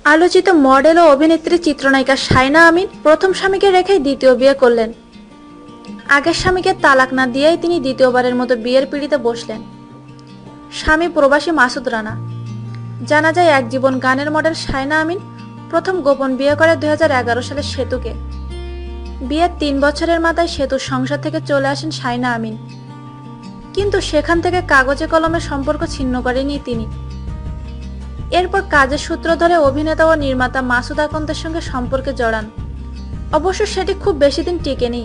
আলোচিত মডেল ও অভিনেত্রী চিত্রনায়িকা শায়না আমিন প্রথম স্বামীকে রেখে দ্বিতীয় বিয়ে করলেন। আগের স্বামীকে তালাক না দিয়েই তিনি দ্বিতীয়বারের মতো বিয়ের পিঁড়িতে বসলেন। স্বামী প্রবাসী মাসুদ রানা। জানা যায় এক জীবন গানের মডেল শায়না আমিন প্রথম গোপন বিয়ে করে 2011 সালে সেতুকে। বিয়ের 3 বছরের মাথায় সেতুর সংসার থেকে চলে আসেন শায়না আমিন, কিন্তু সেখান থেকে কাগজে কলমে সম্পর্ক ছিন্ন করেনি তিনি। এরপর কাজের সূত্র ধরে অভিনেতা ও নির্মাতা মাসুদ আকন্দের সঙ্গে সম্পর্কে জড়ান। অবশ্য সেটি খুব বেশি দিন টিকেনি।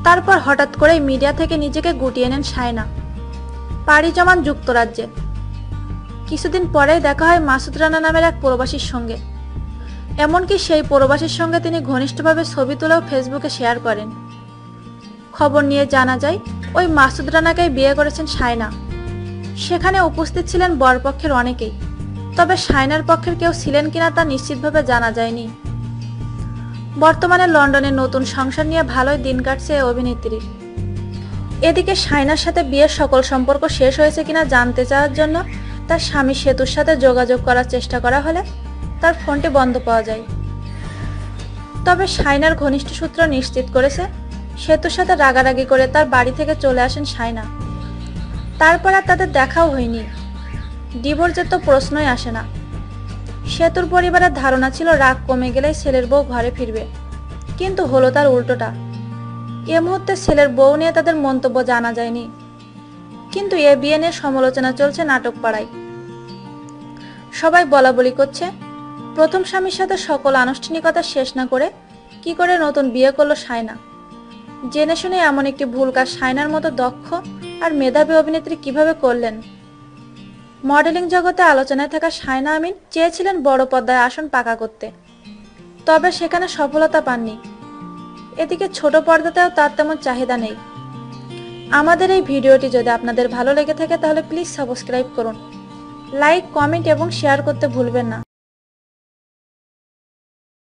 তারপর হঠাৎ করেই মিডিয়া থেকে নিজেকে গুটিয়ে নেন শায়না, পাড়ি জমান যুক্তরাজ্যে। কিছুদিন পরেই দেখা হয় মাসুদ রানা নামের এক প্রবাসীর সঙ্গে। এমনকি সেই প্রবাসীর সঙ্গে তিনি ঘনিষ্ঠভাবে ছবি তুলেও ফেসবুকে শেয়ার করেন। খবর নিয়ে জানা যায় ওই মাসুদ রানাকেই বিয়ে করেছেন শায়না। সেখানে উপস্থিত ছিলেন বরপক্ষের অনেকেই, তবে শায়নার পক্ষের কেউ ছিলেন কিনা তা নিশ্চিতভাবে জানা যায়নি। বর্তমানে লন্ডনে নতুন সংসার নিয়ে ভালোই দিন কাটছে এই অভিনেত্রীর। এদিকে শায়নার সাথে বিয়ের সকল সম্পর্ক শেষ হয়েছে কিনা জানতে চাওয়ার জন্য তার স্বামী সেতুর সাথে যোগাযোগ করার চেষ্টা করা হলে তার ফোনটি বন্ধ পাওয়া যায়। তবে শায়নার ঘনিষ্ঠ সূত্র নিশ্চিত করেছে সেতুর সাথে রাগারাগি করে তার বাড়ি থেকে চলে আসেন শায়না। তারপর আর তাদের দেখাও হয়নি। ডিভোর্সের তো প্রশ্নই আসে না। সেতুর পরিবারের ধারণা ছিল রাগ কমে গেলেই ছেলের বউ ঘরে ফিরবে, কিন্তু হলো তার উল্টোটা। এ মুহূর্তে ছেলের বউ নিয়ে তাদের মন্তব্য জানা যায়নি, কিন্তু এ বিয়ে নিয়ে সমালোচনা চলছে নাটক পাড়ায়। সবাই বলাবলি করছে প্রথম স্বামীর সাথে সকল আনুষ্ঠানিকতা শেষ না করে কি করে নতুন বিয়ে করলো শায়না। জেনে শুনে এমন একটি ভুল কাজ শায়নার মতো দক্ষ আর মেধাবী অভিনেত্রী কিভাবে করলেন? মডেলিং জগতে আলোচনায় থাকা শায়না আমিন চেয়েছিলেন বড় পর্দায় আসন পাকা করতে, তবে সেখানে সফলতা পাননি। এদিকে ছোট পর্দাতেও তার তেমন চাহিদা নেই। আমাদের এই ভিডিওটি যদি আপনাদের ভালো লেগে থাকে তাহলে প্লিজ সাবস্ক্রাইব করুন, লাইক, কমেন্ট এবং শেয়ার করতে ভুলবেন না।